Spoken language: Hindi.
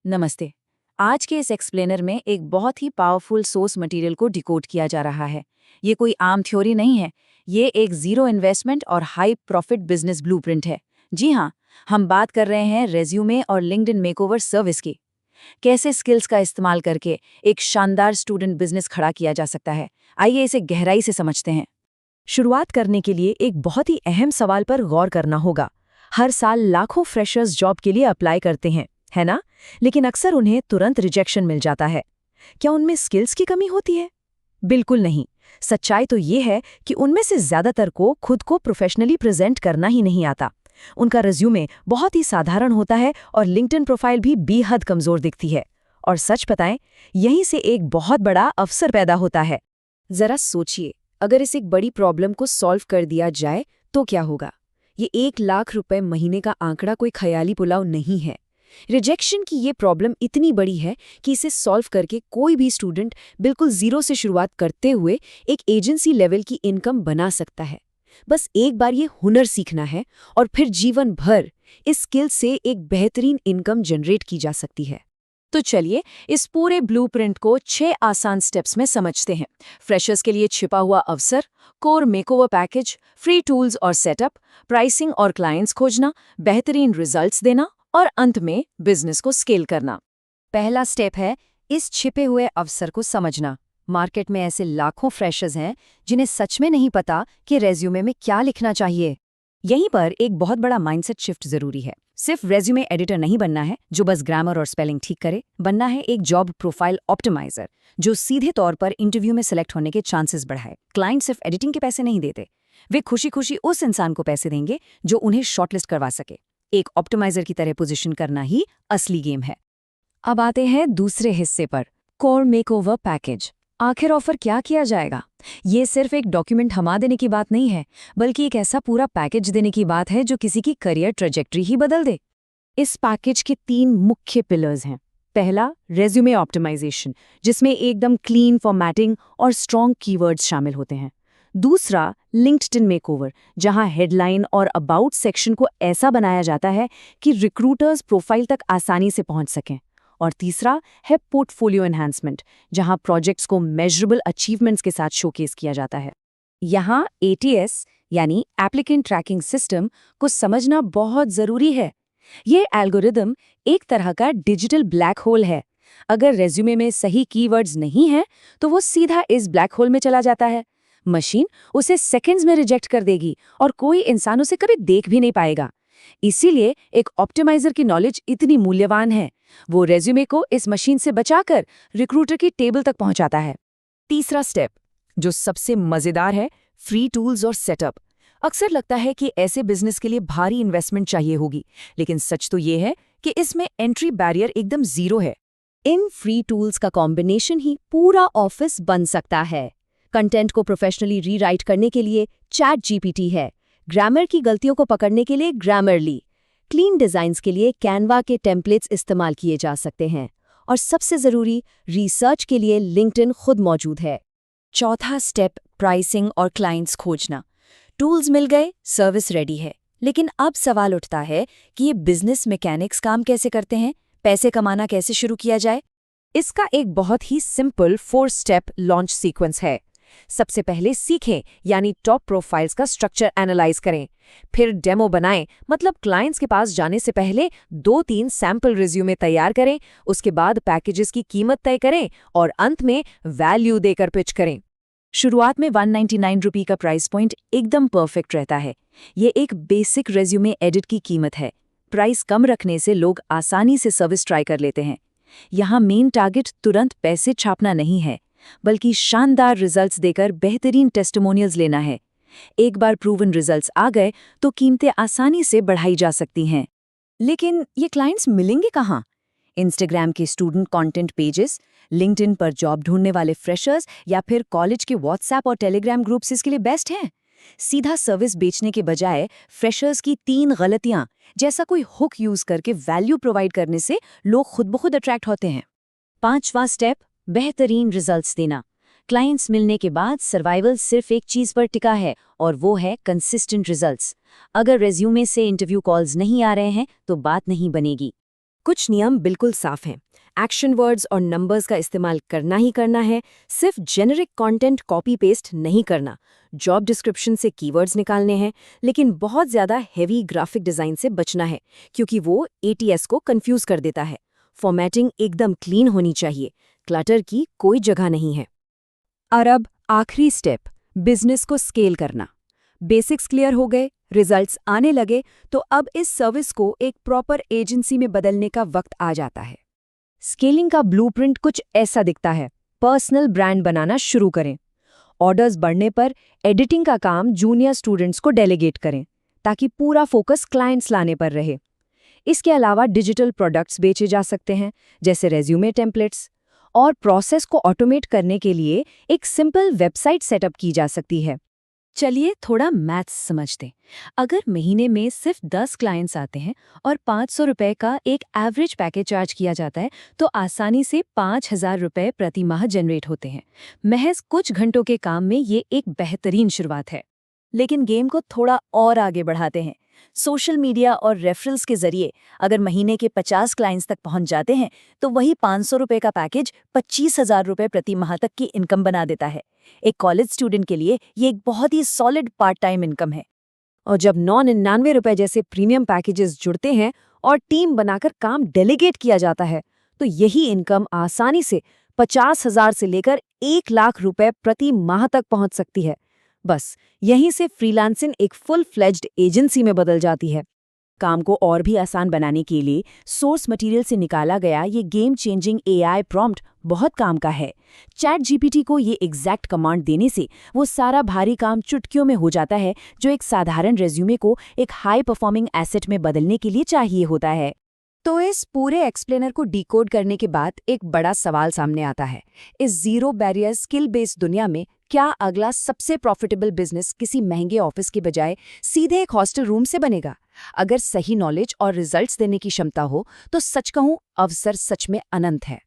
नमस्ते। आज के इस एक्सप्लेनर में एक बहुत ही पावरफुल सोर्स मटेरियल को डिकोड किया जा रहा है। ये कोई आम थ्योरी नहीं है, ये एक जीरो इन्वेस्टमेंट और हाई प्रॉफिट बिजनेस ब्लूप्रिंट है। जी हाँ, हम बात कर रहे हैं रेज्यूमे और लिंक्डइन मेकओवर सर्विस की। कैसे स्किल्स का इस्तेमाल करके एक शानदार स्टूडेंट बिजनेस खड़ा किया जा सकता है। आइए इसे गहराई से समझते हैं। शुरुआत करने के लिए एक बहुत ही अहम सवाल पर गौर करना होगा। हर साल लाखों फ्रेशर्स जॉब के लिए अप्लाई करते हैं, है ना? लेकिन अक्सर उन्हें तुरंत रिजेक्शन मिल जाता है। क्या उनमें स्किल्स की कमी होती है? बिल्कुल नहीं। सच्चाई तो ये है कि उनमें से ज्यादातर को खुद को प्रोफेशनली प्रेजेंट करना ही नहीं आता। उनका रिज्यूमे बहुत ही साधारण होता है और लिंक्डइन प्रोफाइल भी बेहद कमजोर दिखती है। और सच बताएं, यहीं से एक बहुत बड़ा अवसर पैदा होता है। जरा सोचिए, अगर इस एक बड़ी प्रॉब्लम को सॉल्व कर दिया जाए तो क्या होगा? ये 1 लाख रुपए महीने का आंकड़ा कोई ख्याली पुलाव नहीं है। रिजेक्शन की ये प्रॉब्लम इतनी बड़ी है कि इसे सॉल्व करके कोई भी स्टूडेंट बिल्कुल जीरो से शुरुआत करते हुए एक एजेंसी लेवल की इनकम बना सकता है। बस एक बार ये हुनर सीखना है और फिर जीवन भर इस स्किल से एक बेहतरीन इनकम जनरेट की जा सकती है। तो चलिए इस पूरे ब्लूप्रिंट को 6 आसान स्टेप्स में समझते हैं। फ्रेशर्स के लिए छिपा हुआ अवसर, core makeover package, free tools और सेटअप, प्राइसिंग और क्लाइंट्स खोजना, बेहतरीन रिजल्ट्स देना और अंत में बिजनेस को स्केल करना। पहला स्टेप है इस छिपे हुए अवसर को समझना। मार्केट में ऐसे लाखों फ्रेशर्स हैं जिन्हें सच में नहीं पता कि रेज्यूमे में क्या लिखना चाहिए। यहीं पर एक बहुत बड़ा माइंडसेट शिफ्ट जरूरी है। सिर्फ रेज्यूमे एडिटर नहीं बनना है जो बस ग्रामर और स्पेलिंग ठीक करे। बनना है एक जॉब प्रोफाइल ऑप्टिमाइजर जो सीधे तौर पर इंटरव्यू में सेलेक्ट होने के चांसेस बढ़ाए। क्लाइंट सिर्फ एडिटिंग के पैसे नहीं देते, वे खुशी खुशी उस इंसान को पैसे देंगे जो उन्हें शॉर्टलिस्ट करवा सके। एक ऑप्टिमाइजर की तरह पोजीशन करना ही असली गेम है। अब आते हैं दूसरे हिस्से पर, कोर मेकओवर पैकेज। आखिर ऑफर क्या किया जाएगा? ये सिर्फ एक डॉक्यूमेंट थमा देने की बात नहीं है, बल्कि एक ऐसा पूरा पैकेज देने की बात है जो किसी की करियर ट्रेजेक्ट्री ही बदल दे। इस पैकेज के 3 मुख्य पिलर्स हैं। पहला, रेज्यूमे ऑप्टिमाइजेशन, जिसमें एकदम क्लीन फॉर्मेटिंग और स्ट्रॉन्ग कीवर्ड्स शामिल होते हैं। दूसरा, लिंक्डइन मेकओवर, जहां हेडलाइन और अबाउट सेक्शन को ऐसा बनाया जाता है कि रिक्रूटर्स प्रोफाइल तक आसानी से पहुंच सकें। और तीसरा है पोर्टफोलियो एनहांसमेंट, जहां प्रोजेक्ट्स को मेजरेबल अचीवमेंट्स के साथ शोकेस किया जाता है। यहां एटीएस यानी एप्लीकेंट ट्रैकिंग सिस्टम को समझना बहुत जरूरी है। ये एल्गोरिदम एक तरह का डिजिटल ब्लैक होल है। अगर रेज्यूमे में सही कीवर्ड्स नहीं हैं, तो वो सीधा इस ब्लैक होल में चला जाता है। मशीन उसे सेकंड्स में रिजेक्ट कर देगी और कोई इंसान उसे कभी देख भी नहीं पाएगा। इसीलिए एक ऑप्टिमाइजर की नॉलेज इतनी मूल्यवान है। वो रेज्यूमे को इस मशीन से बचाकर रिक्रूटर की टेबल तक पहुंचाता है। तीसरा स्टेप, जो सबसे मजेदार है, फ्री टूल्स और सेटअप। अक्सर लगता है कि ऐसे बिजनेस के लिए भारी इन्वेस्टमेंट चाहिए होगी, लेकिन सच तो ये है कि इसमें एंट्री बैरियर एकदम जीरो है। इन फ्री टूल्स का कॉम्बिनेशन ही पूरा ऑफिस बन सकता है। कंटेंट को प्रोफेशनली रीराइट करने के लिए चैट जीपीटी है, ग्रामर की गलतियों को पकड़ने के लिए ग्रामरली, क्लीन डिजाइन्स के लिए कैनवा के टेम्पलेट्स इस्तेमाल किए जा सकते हैं, और सबसे जरूरी, रिसर्च के लिए लिंक्डइन खुद मौजूद है। चौथा स्टेप, प्राइसिंग और क्लाइंट्स खोजना। टूल्स मिल गए, सर्विस रेडी है, लेकिन अब सवाल उठता है कि ये बिजनेस मैकेनिक्स काम कैसे करते हैं, पैसे कमाना कैसे शुरू किया जाए। इसका एक बहुत ही सिंपल 4 स्टेप लॉन्च सीक्वेंस है। सबसे पहले सीखें, यानी टॉप प्रोफाइल्स का स्ट्रक्चर एनालाइज करें। फिर डेमो बनाएं, मतलब क्लाइंट्स के पास जाने से पहले 2-3 सैंपल रिज्यूमे तैयार करें। उसके बाद पैकेजेस की कीमत तय करें और अंत में वैल्यू देकर पिच करें। शुरुआत में 199 रुपये का प्राइस पॉइंट एकदम परफेक्ट रहता है। ये एक बेसिक रेज्यूमे एडिट की कीमत है। प्राइस कम रखने से लोग आसानी से सर्विस ट्राई कर लेते हैं। यहाँ मेन टारगेट तुरंत पैसे छापना नहीं है, बल्कि शानदार रिजल्ट्स देकर बेहतरीन टेस्टिमोनियल्स लेना है। एक बार प्रूवन रिजल्ट्स आ गए तो कीमतें आसानी से बढ़ाई जा सकती हैं। लेकिन ये क्लाइंट्स मिलेंगे कहाँ? इंस्टाग्राम के स्टूडेंट कंटेंट पेजेस, लिंक्डइन पर जॉब ढूंढने वाले फ्रेशर्स, या फिर कॉलेज के व्हाट्सएप और टेलीग्राम ग्रुप्स इसके लिए बेस्ट हैं। सीधा सर्विस बेचने के बजाय फ्रेशर्स की 3 गलतियां जैसा कोई हुक यूज करके वैल्यू प्रोवाइड करने से लोग खुद ब खुद अट्रैक्ट होते हैं। 5वां स्टेप, बेहतरीन रिजल्ट्स देना। क्लाइंट्स मिलने के बाद सर्वाइवल सिर्फ एक चीज पर टिका है, और वो है कंसिस्टेंट रिजल्ट्स। अगर रेज्यूमे से इंटरव्यू कॉल्स नहीं आ रहे हैं तो बात नहीं बनेगी। कुछ नियम बिल्कुल साफ हैं। एक्शन वर्ड्स और नंबर्स का इस्तेमाल करना ही करना है, सिर्फ जेनेरिक कंटेंट कॉपी पेस्ट नहीं करना। जॉब डिस्क्रिप्शन से कीवर्ड्स निकालने हैं, लेकिन बहुत ज़्यादा हेवी ग्राफिक डिज़ाइन से बचना है, क्योंकि वो एटीएस को कंफ्यूज कर देता है। फॉर्मेटिंग एकदम क्लीन होनी चाहिए, क्लटर की कोई जगह नहीं है। और अब आखिरी स्टेप, बिजनेस को स्केल करना। बेसिक्स क्लियर हो गए, रिजल्ट्स आने लगे, तो अब इस सर्विस को एक प्रॉपर एजेंसी में बदलने का वक्त आ जाता है। स्केलिंग का ब्लूप्रिंट कुछ ऐसा दिखता है। पर्सनल ब्रांड बनाना शुरू करें। ऑर्डर्स बढ़ने पर एडिटिंग का काम जूनियर स्टूडेंट्स को डेलीगेट करें, ताकि पूरा फोकस क्लाइंट्स लाने पर रहे। इसके अलावा डिजिटल प्रोडक्ट्स बेचे जा सकते हैं, जैसे रेज्यूमे टेम्पलेट्स, और प्रोसेस को ऑटोमेट करने के लिए एक सिंपल वेबसाइट सेटअप की जा सकती है। चलिए थोड़ा मैथ्स समझते। अगर महीने में सिर्फ 10 क्लाइंट्स आते हैं और 500 रुपए का एक एवरेज पैकेज चार्ज किया जाता है, तो आसानी से 5,000 रुपए प्रति माह जनरेट होते हैं। महज कुछ घंटों के काम में ये एक बेहतरीन शुरुआत है। लेकिन गेम को थोड़ा और आगे बढ़ाते हैं। सोशल मीडिया और रेफरल्स के जरिए अगर महीने के 50 क्लाइंट्स तक पहुंच जाते हैं, तो वही 500 रुपए का पैकेज 25,000 रुपए प्रति माह तक की इनकम बना देता है। एक कॉलेज स्टूडेंट के लिए ये एक बहुत ही सॉलिड पार्ट टाइम इनकम है। और जब 999 रुपए जैसे प्रीमियम पैकेजेस जुड़ते हैं और टीम बनाकर काम डेलीगेट किया जाता है, तो यही इनकम आसानी से 50,000 से लेकर 1,00,000 रुपए प्रति माह तक पहुंच सकती है। बस यहीं से फ्रीलांसिंग एक फुल फ्लेज्ड एजेंसी में बदल जाती है। काम को और भी आसान बनाने के लिए सोर्स मटेरियल से निकाला गया ये गेम चेंजिंग एआई प्रॉम्प्ट बहुत काम का है। चैट जीपीटी को ये एग्जैक्ट कमांड देने से वो सारा भारी काम चुटकियों में हो जाता है, जो एक साधारण रेज्यूमे को एक हाई परफॉर्मिंग एसेट में बदलने के लिए चाहिए होता है। तो इस पूरे एक्सप्लेनर को डिकोड करने के बाद एक बड़ा सवाल सामने आता है। इस जीरो बैरियर स्किल बेस्ड दुनिया में क्या अगला सबसे प्रॉफिटेबल बिजनेस किसी महंगे ऑफिस के बजाय सीधे एक हॉस्टल रूम से बनेगा? अगर सही नॉलेज और रिजल्ट्स देने की क्षमता हो, तो सच कहूं, अवसर सच में अनंत है।